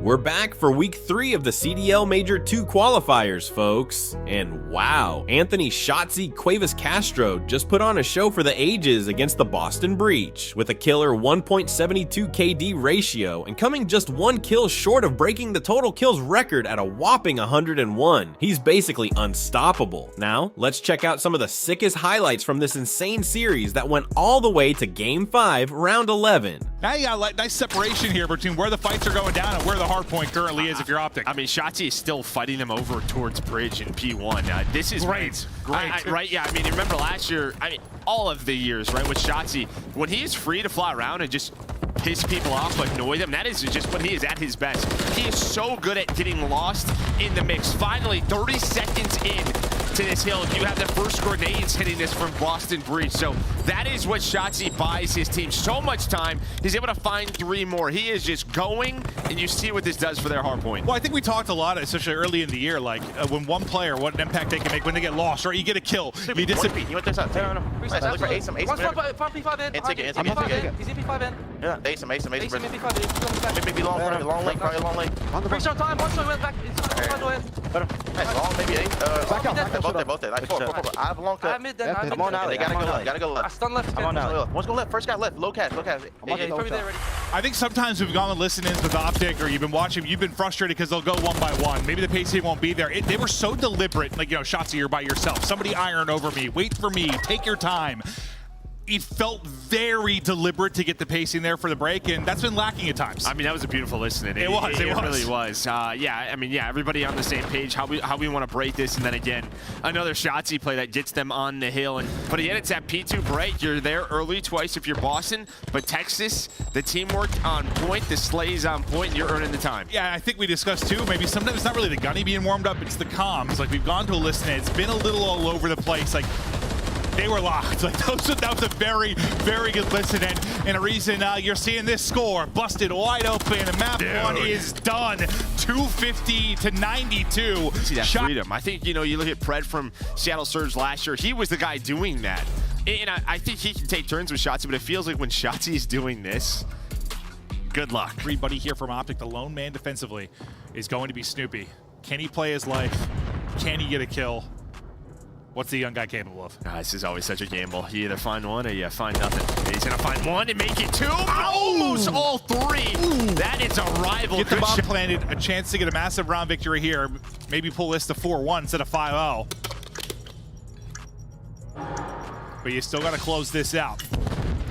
We're back for week 3 of the CDL Major 2 qualifiers, folks. And wow, Anthony Shotzzy Cuevas-Castro just put on a show for the ages against the Boston Breach with a killer 1.72 KD ratio and coming just 1 kill short of breaking the total kills record at a whopping 101. He's basically unstoppable. Now, let's check out some of the sickest highlights from this insane series that went all the way to Game 5, Round 11. Now you got like nice separation here between where the fights are going down and where the hardpoint currently is if you're OpTic. I mean, Shotzzy is still fighting him over towards Bridge in P1. This is great. Right, yeah, I mean, you remember last year, I mean, all of the years, right, with Shotzzy, when he is free to fly around and just piss people off, annoy them, that is just when he is at his best. He is so good at getting lost in the mix. Finally, 30 seconds in to this hill, you have the first grenades hitting this from Boston Breach. So that is what Shotzzy buys his team so much time. He's able to find 3 more. He is just going, and you see what this does for their hardpoint. Well, I think we talked a lot, especially early in the year, like when one player, what an impact they can make when they get lost, or you get a kill. You disappear. You went this up. No. Look for Ace. Front P5 in. He's in P5 in. Yeah, Ace. Ace in P5 in. Maybe long lane, probably long lane. Free shot time. One shot went back. Nice, long, maybe Ace. Back out. Both there. Like, 4. I have a long cut. I'm mid then. I'm on alley. Gotta go left. I stun left. I'm on alley. One's go left. First guy left. Low cast. Yeah, he's probably there already. I think sometimes we've gone and listened in with OpTic, or you've been watching, you've been frustrated because they'll go one by one. Maybe the pacing won't be there. They were so deliberate, like, you know, Shotzzy, you're by yourself. Somebody iron over me. Wait for me. Take your time. It felt very deliberate to get the pacing there for the break, and that's been lacking at times. I mean, that was a beautiful listening. It really was. Yeah, I mean, yeah, everybody on the same page, how we want to break this, and then again, another Shotzzy play that gets them on the hill. But again, it's that P2 break. You're there early twice if you're Boston, but Texas, the teamwork on point, the slay's on point, and you're earning the time. Yeah, I think we discussed too, maybe sometimes it's not really the gunny being warmed up, it's the comms. Like, we've gone to a listen, it's been a little all over the place. Like, they were locked. Like, that was a very, very good listen, and a reason you're seeing this score busted wide open. And map 1 is done. 250 to 92. See that freedom. I think, you know, you look at Pred from Seattle Surge last year. He was the guy doing that, and I think he can take turns with Shotzzy. But it feels like when Shotzzy is doing this, good luck. Everybody here from OpTic, the lone man defensively, is going to be Snoopy. Can he play his life? Can he get a kill? What's the young guy capable of? This is always such a gamble. You either find one or you find nothing. He's going to find one and make it 2. Almost all 3. Ooh. That is a rival. Get the bomb planted. A chance to get a massive round victory here. Maybe pull this to 4-1 instead of 5-0. But you still got to close this out.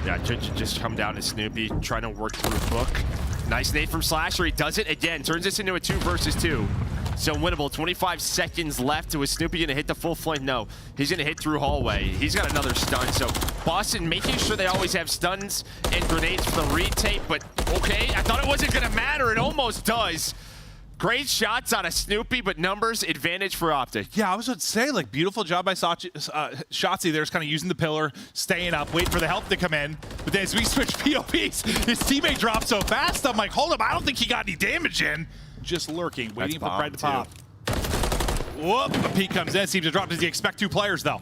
Yeah, just come down to Snoopy, trying to work through Book. Nice nade from Slasher. He does it again. Turns this into a 2 versus 2. So winnable. 25 seconds left. Was Snoopy going to hit the full flame? No. He's going to hit through hallway. He's got another stun. So Boston making sure they always have stuns and grenades for the retake. But okay, I thought it wasn't going to matter. It almost does. Great shots out of Snoopy, but numbers advantage for OpTic. Yeah, I was going to say, like, beautiful job by Shotzzy there, kind of using the pillar, staying up, waiting for the help to come in. But then as we switch POVs, his teammate dropped so fast, I'm like, hold up, I don't think he got any damage in. Just lurking, waiting for Pred to pop. Whoop, a peek comes in, seems to drop. Does he expect 2 players, though?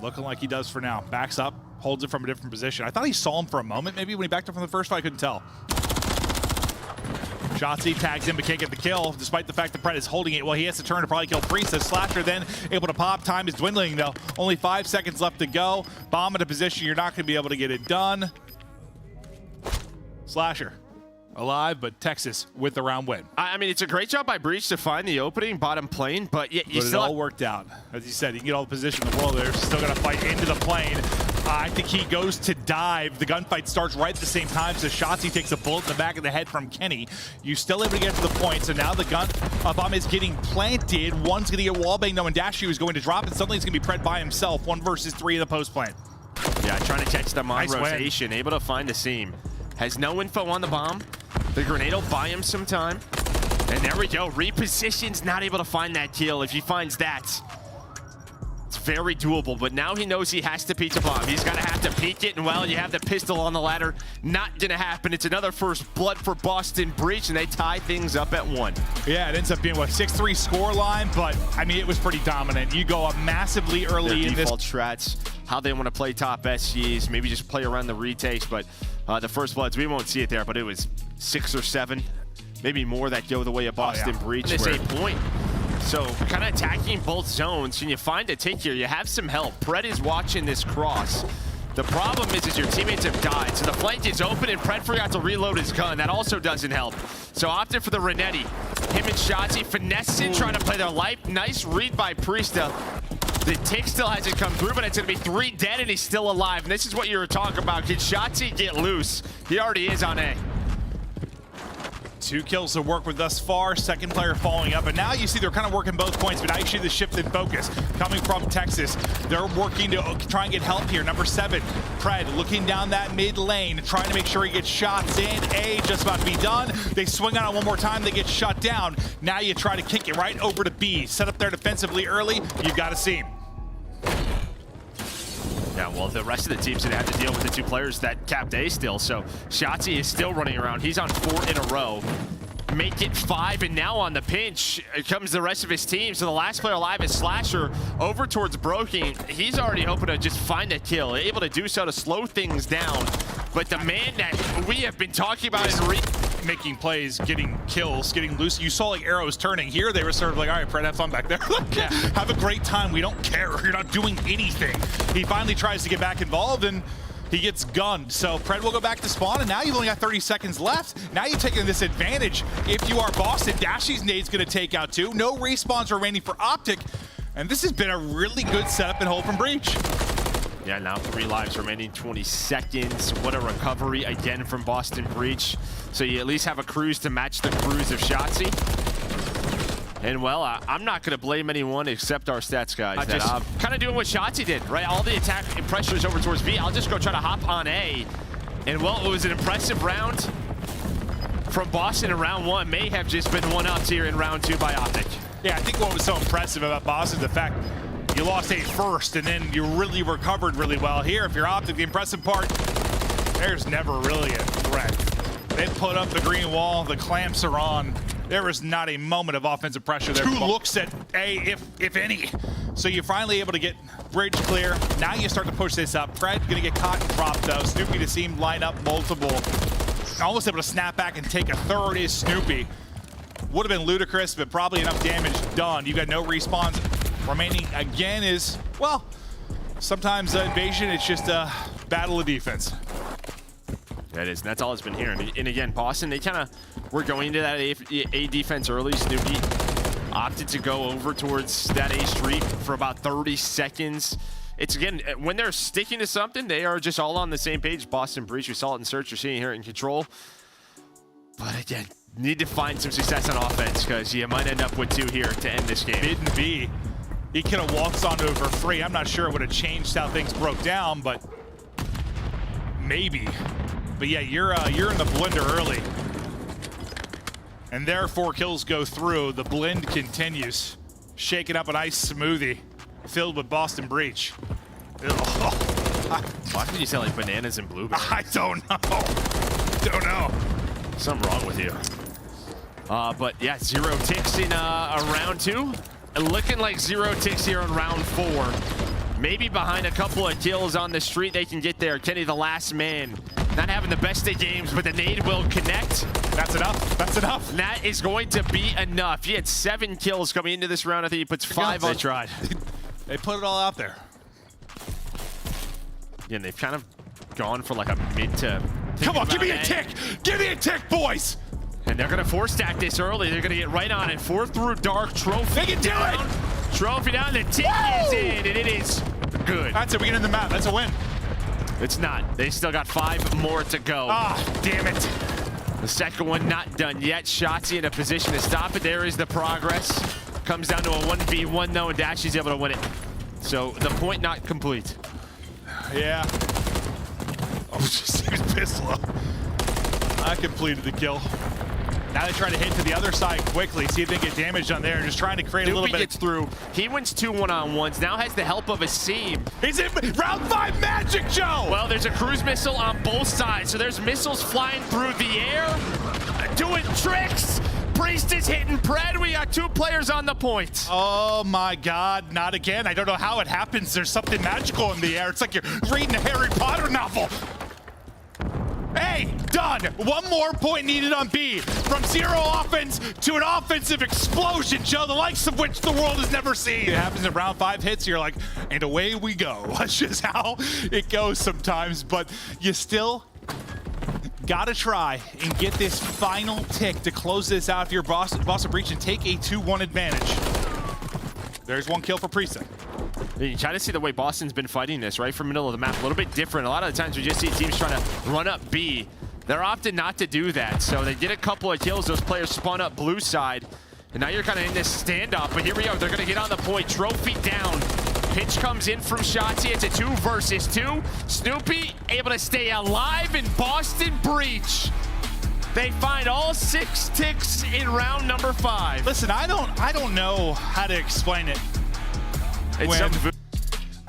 Looking like he does for now. Backs up, holds it from a different position. I thought he saw him for a moment, maybe when he backed up from the first fight, I couldn't tell. Shotzzy tags him but can't get the kill, despite the fact that Pred is holding it. Well, he has to turn to probably kill Priest. As Slasher then able to pop. Time is dwindling, though. Only 5 seconds left to go. Bomb in a position you're not going to be able to get it done. Slasher alive, but Texas with the round win. I mean, it's a great job by Breach to find the opening bottom plane, but you it all worked out. As you said, you can get all the position in the world. They're still going to fight into the plane. I think he goes to dive. The gunfight starts right at the same time, so Shotzzy takes a bullet in the back of the head from Kenny. You still able to get to the point, so now the gun bomb is getting planted. One's going to get wallbang, though, and Dashy is going to drop, and suddenly it's going to be Pred by himself. 1 versus 3 in the post plane. Yeah, trying to catch them on nice rotation, able to find the seam. Has no info on the bomb. The grenade will buy him some time. And there we go. Repositions, not able to find that kill. If he finds that, it's very doable, but now he knows he has to peek the bomb. He's gonna have to peek it, and well, you have the pistol on the ladder. Not gonna happen. It's another first blood for Boston Breach, and they tie things up at 1. Yeah, it ends up being, what, 6-3 score line, but, I mean, it was pretty dominant. You go up massively early in this. Default strats, how they want to play top SGs, maybe just play around the retakes, but the first bloods, we won't see it there, but it was 6 or 7, maybe more that go the way of Boston Breach. It's 8 point. So kind of attacking both zones. Can you find a tick here? You have some help. Pred is watching this cross. The problem is your teammates have died. So the flank is open and Pred forgot to reload his gun. That also doesn't help. So opted for the Renetti. Him and Shotzzy finessing, trying to play their life. Nice read by Priesta. The tick still hasn't come through, but it's going to be 3 dead and he's still alive. And this is what you were talking about. Can Shotzzy get loose? He already is on A. 2 kills to work with thus far. Second player following up, and now you see they're kind of working both points, but now you see the shift in focus coming from Texas. They're working to try and get help here. Number 7, Pred, looking down that mid lane, trying to make sure he gets shots in. A just about to be done. They swing on it one more time, they get shut down. Now you try to kick it right over to B. Set up there defensively early, you've got to see him. Yeah, well, the rest of the team's gonna have to deal with the 2 players that capped A still. So Shotzzy is still running around. He's on 4 in a row. Make it 5, and now on the pinch comes the rest of his team. So the last player alive is Slasher over towards Broking. He's already hoping to just find a kill, able to do so to slow things down. But the man that we have been talking about in making plays, getting kills, getting loose. You saw like arrows turning. Here they were sort of like, all right, Pred, have fun back there. Yeah. Have a great time. We don't care. You're not doing anything. He finally tries to get back involved and he gets gunned. So Pred will go back to spawn, and now you've only got 30 seconds left. Now you're taking this advantage. If you are Boston, Dashy's nade's gonna take out 2. No respawns remaining for OpTic. And this has been a really good setup and hold from Breach. Yeah, now 3 lives remaining, 20 seconds. What a recovery again from Boston Breach. So you at least have a cruise to match the cruise of Shotzzy. And well, I'm not going to blame anyone except our stats guys. I'm kind of doing what Shotzzy did, right? All the attack and pressure is over towards B. I'll just go try to hop on A. And well, it was an impressive round from Boston in round 1. May have just been one-upped here in round 2 by OpTic. Yeah, I think what was so impressive about Boston is the fact you lost A first, and then you really recovered really well. Here, if you're OpTic, the impressive part, there's never really a threat. They put up the green wall, the clamps are on. There was not a moment of offensive pressure there. 2 looks at A, if any. So you're finally able to get bridge clear. Now you start to push this up. Fred gonna get caught and dropped though. Snoopy to see him line up multiple. Almost able to snap back and take a third is Snoopy. Would have been ludicrous, but probably enough damage done. You got no respawns. Remaining again is, well, sometimes invasion, it's just a battle of defense. That is, and that's all it's been here. And again, Boston, they kind of were going into that A defense early. Snoopy opted to go over towards that A street for about 30 seconds. It's, again, when they're sticking to something, they are just all on the same page. Boston Breach, we saw it in Search, you're seeing here in Control. But again, need to find some success on offense, because you might end up with 2 here to end this game. Mid and B. He could have walked onto it for free. I'm not sure it would have changed how things broke down, but maybe. But yeah, you're in the blender early. And there 4 kills go through. The blend continues. Shaking up a nice smoothie filled with Boston Breach. Why would you say like bananas and blueberries? I don't know. Don't know. Something wrong with you. But yeah, 0 ticks in round 2. Looking like 0 ticks here in round 4. Maybe behind a couple of kills on the street, they can get there. Kenny, the last man. Not having the best of games, but the nade will connect. That's enough. That's enough. And that is going to be enough. He had 7 kills coming into this round. I think he puts 5 on. They tried. They put it all out there. Yeah, and they've kind of gone for like a mid to... Come on, give me a tick! Give me a tick, boys! And they're going to 4-stack this early. They're going to get right on it. 4 through dark. Trophy They can do down. it! Trophy down. The tick is in, and it is good. That's it. We get in the map. That's a win. It's not. They still got 5 more to go. Ah, damn it. The second one not done yet. Shotzzy in a position to stop it. There is the progress. Comes down to a 1v1 though, and Dashy's able to win it. So the point not complete. Yeah. Oh, just he was pissed low. I completed the kill. Now they try to hit to the other side quickly, see if they get damage on there. Just trying to create a little bit. Gets through. He wins 2 one-on-ones. Now has the help of a seam. He's in round 5 Magic, Joe! Well, there's a cruise missile on both sides, so there's missiles flying through the air, doing tricks. Priest is hitting Pred. We got 2 players on the point. Oh my God, not again. I don't know how it happens. There's something magical in the air. It's like you're reading a Harry Potter novel. Hey, done. 1 more point needed on B. From 0 offense to an offensive explosion, Joe, the likes of which the world has never seen. It happens in round 5 hits, you're like, and away we go. That's just how it goes sometimes, but you still gotta try and get this final tick to close this out if you're Boston Breach and take a 2-1 advantage. There's 1 kill for Priest. You try to see the way Boston's been fighting this, right from middle of the map. A little bit different. A lot of the times we just see teams trying to run up B. They're opting not to do that. So they get a couple of kills. Those players spawn up blue side. And now you're kind of in this standoff. But here we are. They're going to get on the point. Trophy down. Pitch comes in from Shotzzy. It's a 2 versus 2. Snoopy able to stay alive in Boston Breach. They find all 6 ticks in round number 5. Listen, I don't know how to explain it.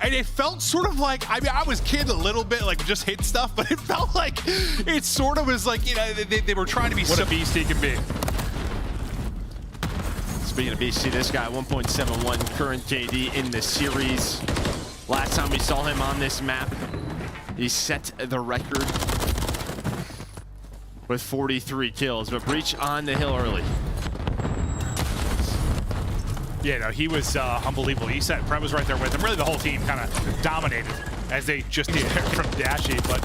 And it felt sort of like, I mean, I was kidding a little bit, like just hit stuff, but it felt like it sort of was like, you know, they were trying to be what a beast he can be. Speaking of BC, this guy 1.71 current KD in the series. Last time we saw him on this map, he set the record with 43 kills, but Breach on the hill early. Yeah, no, he was unbelievable. You said Pred was right there with him. Really, the whole team kind of dominated, as they just did from Dashy, but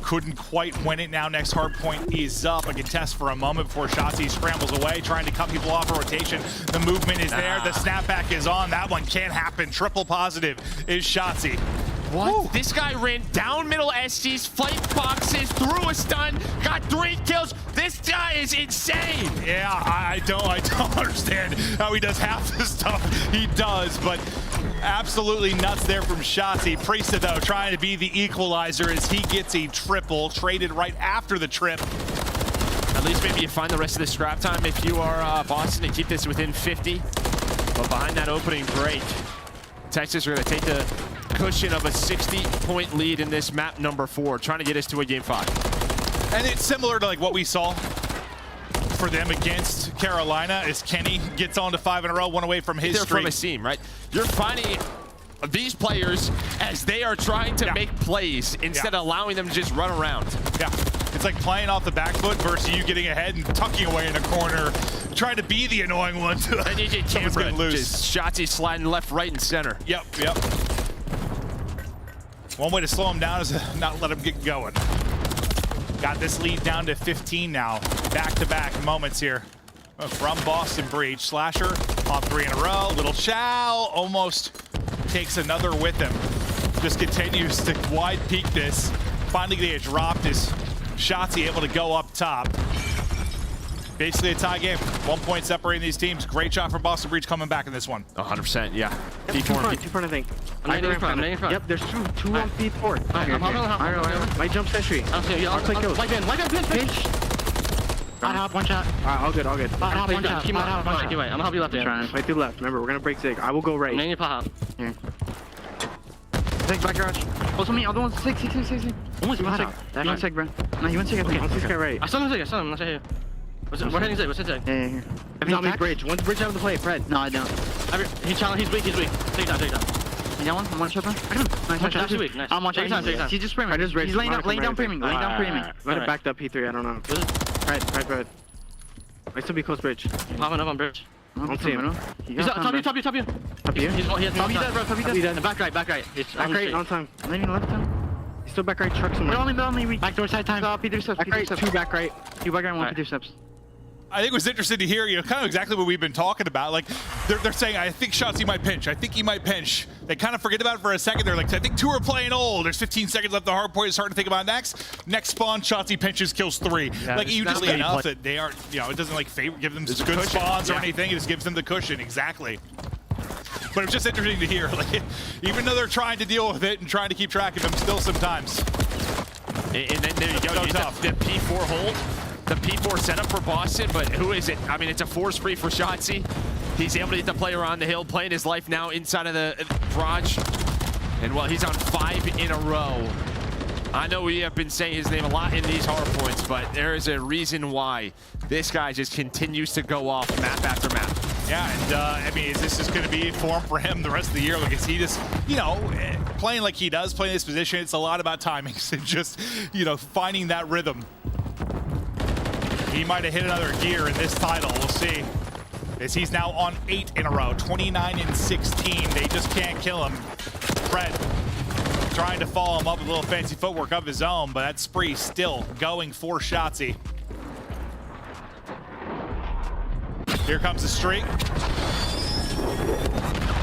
couldn't quite win it. Now next Hardpoint is up. A contest for a moment before Shotzzy scrambles away, trying to cut people off a rotation. The movement is there. The snapback is on. That one can't happen. Triple positive is Shotzzy. What? Woo. This This guy ran down middle SGs, fight boxes, threw a stun, got 3 kills. This guy is insane. Yeah, I don't understand how he does half the stuff he does, but absolutely nuts there from Shotzzy. Priest, though, trying to be the equalizer as he gets a triple, traded right after the trip. At least maybe you find the rest of the scrap time if you are Boston and keep this within 50. But behind that opening break, Texas are going to take the cushion of a 60-point lead in this map number 4, trying to get us to a game 5. And it's similar to like what we saw for them against Carolina as Kenny gets on to 5 in a row, 1 away from his They're streak. from a seam, right? You're finding these players as they are trying to make plays instead of allowing them to just run around. Yeah, it's like playing off the back foot versus you getting ahead and tucking away in a corner, trying to be the annoying one. And you get Someone's camera, getting loose. just Shotzzy sliding left, right, and center. Yep. One way to slow him down is not let him get going. Got this lead down to 15 now. Back-to-back moments here from Boston Breach. Slasher on 3 in a row. Little Chow almost takes another with him. Just continues to wide peek this. Finally getting it dropped is Shotzzy able to go up top. Basically a tie game. 1 point separating these teams. Great shot from Boston Breach coming back in this one. 100%, yeah. Yep, two front, I think. I'm in front. Yep, there's two on P4. I'm hopping. My jump sentry. I'll see you. I'll click kills. Light in, pinch. Bot hop, 1 shot. Alright, all good, all good. Bot hop, 1 shot. Keep right. I'm gonna help you left. Trying to play through left. Remember, we're gonna break Zig. I will go right. Main pot hop. Here. Zig, back garage. Also me, other one's 6. Almost You pot went hop. Zig. You went Zig, bro. No, you went Zig, I think. Let's get right. I saw him. Not here. We're hitting Zig. What's it? Yeah. If not, make bridge. One bridge out of the play, Pred. No, I don't. He's challenged. He's weak. Take down. You got one? I'm 1 shot, bro. I got him. Nice shot. Weak. Nice. I'm 1 shot. Take time. He's just framing. He's laying down framing. Let it backed up P3, I don't know. Pred. I still be close bridge. Popping up on bridge. I don't see him. He's top you. Top you dead, bro. Top you dead. Back right. It's Back right on time. Landing left time. He's still back right, truck somewhere. Only back door side time. P3 steps. Back right, 2 back right. 2 back right, 1 P3 steps. I think it was interesting to hear, kind of exactly what we've been talking about. Like, they're saying, I think Shotzzy might pinch. I think he might pinch. They kind of forget about it for a second. They're like, I think 2 are playing old. There's 15 seconds left. The hard point is hard to think about next. Next spawn, Shotzzy pinches, kills 3. Yeah, like, you just enough that they aren't, it doesn't like give them good spawns or anything. It just gives them the cushion, exactly. But it's just interesting to hear, like, even though they're trying to deal with it and trying to keep track of him, still sometimes. And then there you go. So tough. The P4 hold. the P4 setup for Boston, but who is it? I mean, it's a force free for Shotzzy. He's able to get the player on the hill, playing his life now inside of the garage. And well, he's on 5 in a row. I know we have been saying his name a lot in these hard points, but there is a reason why this guy just continues to go off map after map. Yeah, and I mean, is this just going to be form for him the rest of the year? Like, is he just, you know, playing like he does, playing this position? It's a lot about timings and just, you know, finding that rhythm. He might have hit another gear in this title. We'll see. As he's now on 8 in a row, 29 and 16. They just can't kill him. Fred trying to follow him up with a little fancy footwork of his own, but that spree still going for Shotzzy. Here comes the streak.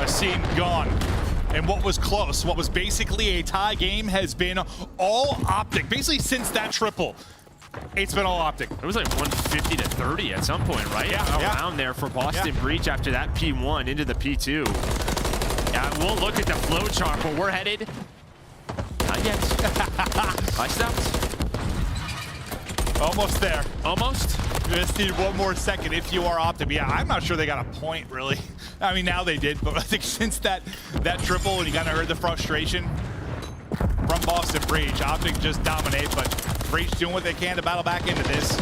A scene gone. And what was close, what was basically a tie game, has been all OpTic. Basically since that triple, it's been all OpTic. It was like 150 to 30 at some point, right? Yeah, Around there for Boston Breach after that P1 into the P2. Yeah, we'll look at the flow chart, but we're headed. Not yet. I stopped. Almost there. Almost. You just need one more second if you are OpTic. Yeah, I'm not sure they got a point, really. I mean, now they did, but I think since that triple, and you kind of heard the frustration from Boston Breach, OpTic just dominate, but Breach doing what they can to battle back into this.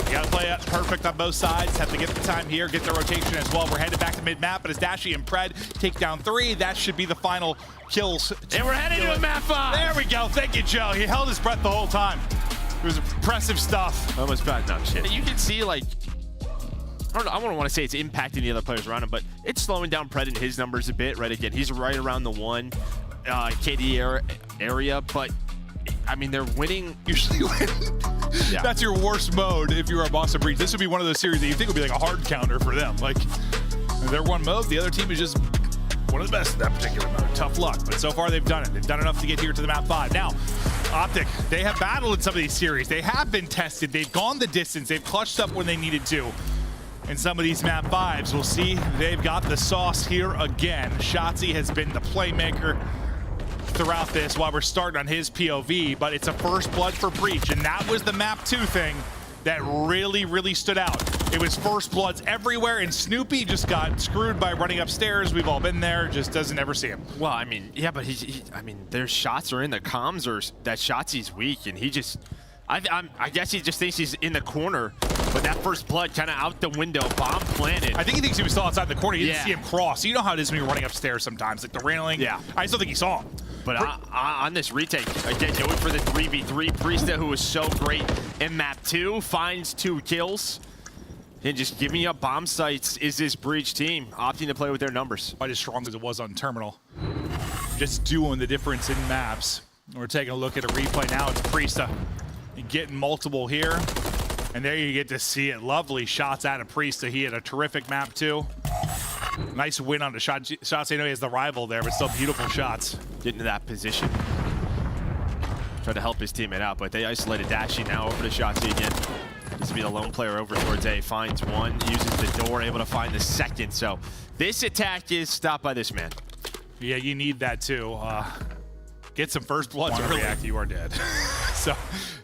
You gotta play it perfect on both sides. Have to get the time here, get the rotation as well. We're headed back to mid-map, but as Dashy and Pred take down 3, that should be the final kills. And we're headed to a map 5. There we go. Thank you, Joe. He held his breath the whole time. It was impressive stuff. Almost bad enough shit. You can see, like, I don't know, I don't want to say it's impacting the other players around him, but it's slowing down Pred in his numbers a bit, right? Again, he's right around the 1 KD area, but I mean, they're winning. Usually win. Yeah. That's your worst mode if you're a Boston Breach. This would be one of those series that you think would be like a hard counter for them. Like, they're one mode, the other team is just one of the best in that particular mode. Tough luck, but so far they've done it. They've done enough to get here to the map 5. Now, OpTic, they have battled in some of these series. They have been tested. They've gone the distance. They've clutched up when they needed to. In some of these map 5s, we'll see they've got the sauce here again. Shotzzy has been the playmaker throughout this while we're starting on his POV, but it's a first blood for Breach, and that was the map 2 thing that really stood out. It was first bloods everywhere, and Snoopy just got screwed by running upstairs. We've all been there, just doesn't ever see him. Well, I mean, yeah, but I mean, their shots are in the comms, or that Shotsy's weak, and he just, I guess he just thinks he's in the corner, but that first blood kind of out the window, bomb planted. I think he thinks he was still outside the corner. He didn't see him cross. You know how it is when you're running upstairs sometimes, like the railing. Yeah. I still think he saw him. But on this retake, again, going for the 3v3, Priesta, who was so great in map 2, finds 2 kills. And just giving up bomb sites is this Breach team, opting to play with their numbers. Quite as strong as it was on Terminal. Just doing the difference in maps. We're taking a look at a replay now. It's Priesta getting multiple here. And there you get to see it. Lovely shots out of Priesta. He had a terrific map too. Nice win on the shots. I know he has the rival there, but still beautiful shots. Getting to that position. Trying to help his teammate out, but they isolated Dashy now over to Shotzzy again. Needs to be the lone player over towards A. Finds 1, uses the door, able to find the 2nd. So this attack is stopped by this man. Yeah, you need that too. Get some first bloods early. React, you are dead. So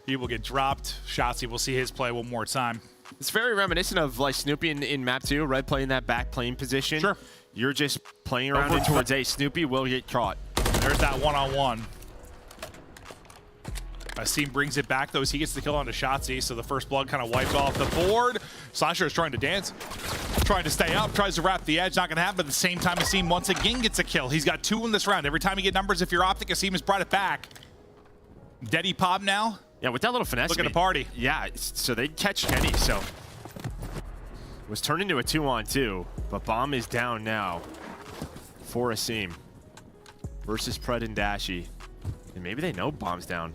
he will get dropped. Shotzzy will see his play one more time. It's very reminiscent of like Snoopy in map 2, right? Playing that back plane position. Sure. You're just playing around in towards A. Snoopy will get caught. There's that one-on-one. Asim brings it back, though, as he gets the kill onto Shotzzy, so the first blood kind of wipes off the board. Slasher is trying to dance, trying to stay up, tries to wrap the edge, not going to happen. At the same time, Asim once again gets a kill. He's got 2 in this round. Every time you get numbers, if you're OpTic, Asim has brought it back. Deddy Pop now. Yeah, with that little finesse. Look at the party. Yeah, so they catch Kenny, so. Was turned into a 2-on-2, but bomb is down now for Asim versus Pred and Dashy. And maybe they know bomb's down.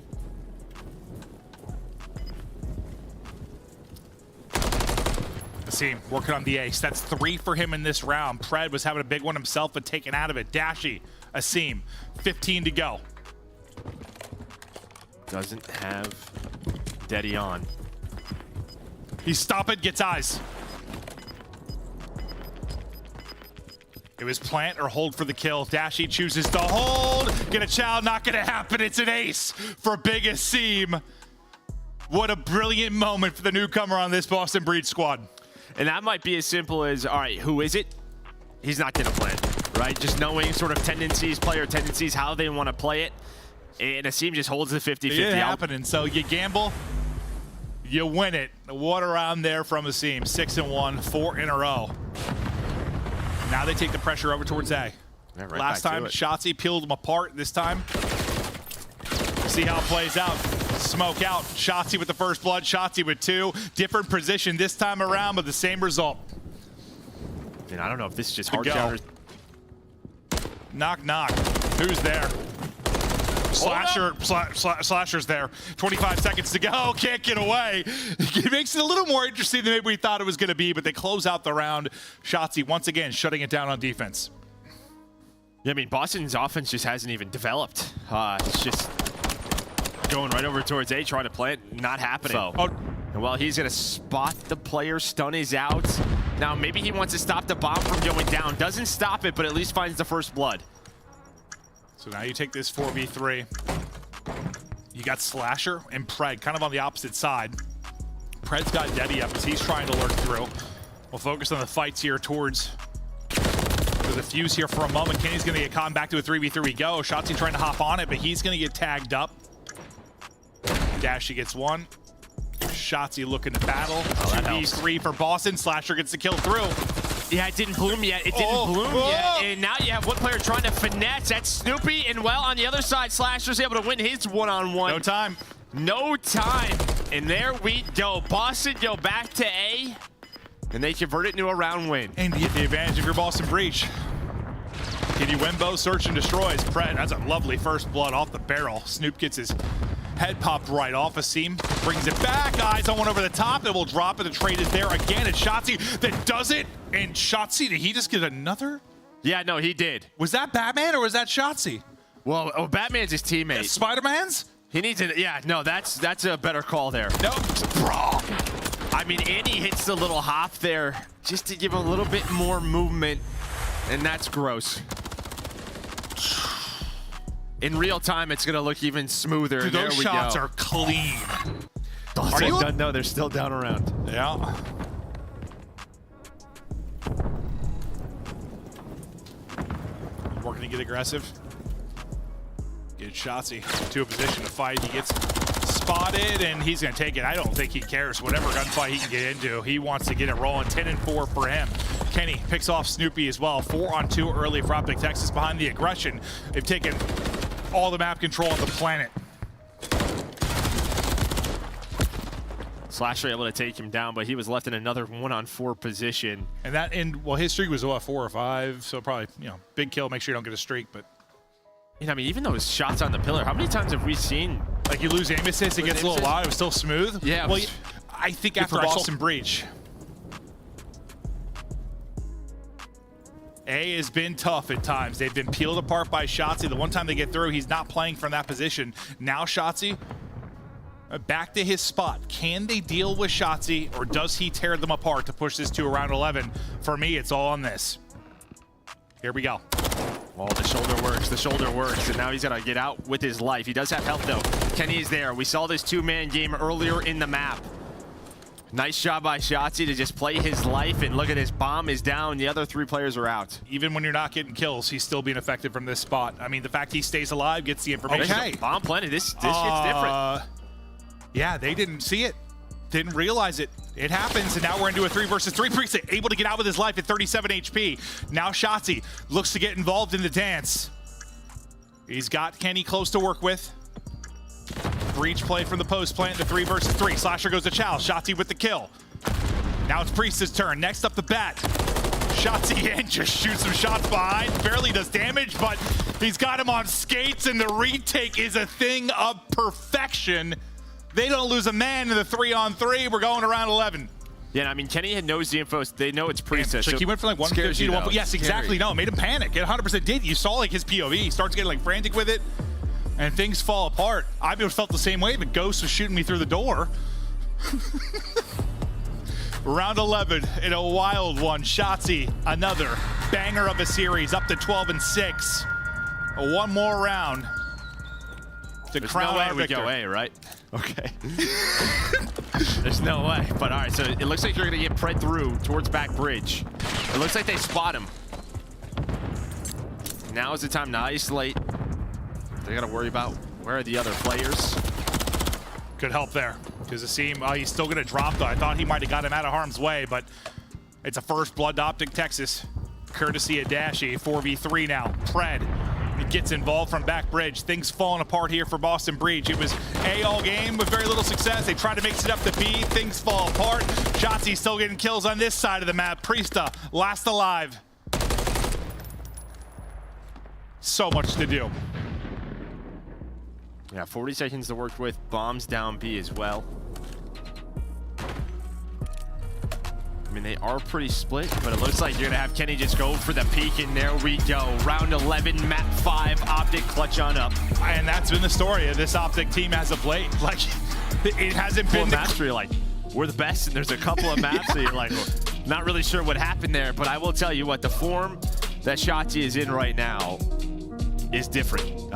Asim working on the ace. That's 3 for him in this round. Pred was having a big one himself, but taken out of it. Dashy, Asim, 15 to go. Doesn't have Deddy on. He's stopping, gets eyes. It was plant or hold for the kill. Dashy chooses to hold. Get a child, not gonna happen. It's an ace for Big Asim. What a brilliant moment for the newcomer on this Boston Breach squad. And that might be as simple as, all right, who is it? He's not going to plant, right? Just knowing sort of tendencies, player tendencies, how they want to play it. And Asim just holds the 50-50. It happening. So you gamble, you win it. What around there from Asim. 6-1, 4 in a row. Now they take the pressure over towards A. Yeah, right Last back to time, it. Shotzzy peeled them apart. This time, see how it plays out. Smoke out. Shotzzy with the first blood. Shotzzy with 2. Different position this time around, but the same result. And I don't know if this is just To hard go. counters. Knock, knock. Who's there? Slasher's there. 25 seconds to go. Can't get away. It makes it a little more interesting than maybe we thought it was going to be, but they close out the round. Shotzzy once again shutting it down on defense. Yeah, I mean, Boston's offense just hasn't even developed. It's just going right over towards A, trying to play it. Not happening. Oh. And well, he's going to spot the player. Stun is out. Now, maybe he wants to stop the bomb from going down. Doesn't stop it, but at least finds the first blood. So now you take this 4v3. You got Slasher and Pred kind of on the opposite side. Pred's got Debbie up as he's trying to lurk through. We'll focus on the fights here towards the fuse here for a moment. Kenny's going to get caught back to a 3v3 go. Shotzzy trying to hop on it, but he's going to get tagged up. Dashy gets 1. Shotzzy looking to battle. 2v3 for Boston. Slasher gets the kill through. Yeah, it didn't bloom yet. It didn't bloom yet. And now you have one player trying to finesse. That's Snoopy. And well, on the other side, Slasher's able to win his one-on-one. No time. No time. And there we go. Boston go back to A. And they convert it into a round win. And you get the advantage of your Boston Breach. Can you win both? Search and destroys. Pred, that's a lovely first blood off the barrel. Snoop gets his head popped right off. Asim brings it back. Eyes on one over the top. It will drop it. The trade is there again. It's Shotzzy that does it. And Shotzzy, did he just get another? Yeah, no, he did. Was that Batman or was that Shotzzy? Well, Batman's his teammate. Spider-Man's? He needs it. Yeah, no, that's a better call there. No. Bro. I mean, and he hits the little hop there just to give a little bit more movement, and that's gross. In real time, it's gonna look even smoother. Dude, there those we shots go. are clean. Are you done? No, they're still down around. Yeah. Working to get aggressive. Get Shotzzy to a position to fight. He gets spotted, and he's going to take it. I don't think he cares. Whatever gunfight he can get into, he wants to get it rolling. 10-4 for him. Kenny picks off Snoopy as well. 4-on-2 early for OpTic. Texas behind the aggression. They've taken all the map control on the planet. Slasher able to take him down, but he was left in another 1-on-4 position. And that well, his streak was what, 4 or 5, so probably, you know, big kill. Make sure you don't get a streak, but. And I mean, even those shots on the pillar, how many times have we seen? Like you lose aim assist, it gets a little loud. It was still smooth. Yeah. Well, I think after Boston Breach, A has been tough at times. They've been peeled apart by Shotzzy. The one time they get through, he's not playing from that position. Now Shotzzy, back to his spot. Can they deal with Shotzzy, or does he tear them apart to push this to a round 11? For me, it's all on this. Here we go. Oh, the shoulder works, and now he's got to get out with his life. He does have health, though. Kenny is there. We saw this two-man game earlier in the map. Nice job by Shotzzy to just play his life, and look at his bomb is down. The other 3 players are out. Even when you're not getting kills, he's still being effective from this spot. I mean, the fact he stays alive gets the information. Okay. Bomb plenty. This shit's different. Yeah, they didn't see it. Didn't realize it. It happens, and now we're into a 3 versus 3. Priest able to get out with his life at 37 HP. Now Shotzzy looks to get involved in the dance. He's got Kenny close to work with. Breach play from the post plant, the 3 versus 3. Slasher goes to Chow. Shotzzy with the kill. Now it's Priest's turn. Next up the bat. Shotzzy in, just shoots some shots behind. Barely does damage, but he's got him on skates, and the retake is a thing of perfection. They don't lose a man in the 3-on-3. We're going around 11. Yeah, I mean, Kenny knows the info. They know it's Priestess. Like he went from like 150 to 1. Yes, exactly. No, it made him panic. It 100% did. You saw like his POV. He starts getting like frantic with it, and things fall apart. I felt the same way. The ghost was shooting me through the door. Round 11 in a wild one. Shotzzy, another banger of a series, up to 12-6. One more round. to There's crown no way our we victor. go A, right? Okay. There's no way. But all right, so it looks like you're going to get pred through towards back bridge. It looks like they spot him. Now is the time to isolate. They got to worry about where are the other players. Good help there. Because it seemed he's still going to drop, though. I thought he might have got him out of harm's way, but it's a first blood to OpTic Texas. Courtesy of Dashy. 4v3 now. Pred. He gets involved from back bridge. Things falling apart here for Boston Breach. It was A all game with very little success. They tried to mix it up to B. Things fall apart. Shotzzy still getting kills on this side of the map. Priesta, last alive. So much to do. Yeah, 40 seconds to work with. Bombs down B as well. I mean, they are pretty split, but it looks like you're going to have Kenny just go for the peak, and there we go. Round 11, map 5, OpTic clutch on up. And that's been the story of this OpTic team as of late. Like, it hasn't been maps where you're like, we're the best, and there's a couple of maps that you're like, well, not really sure what happened there, but I will tell you what, the form that Shotzzy is in right now is different.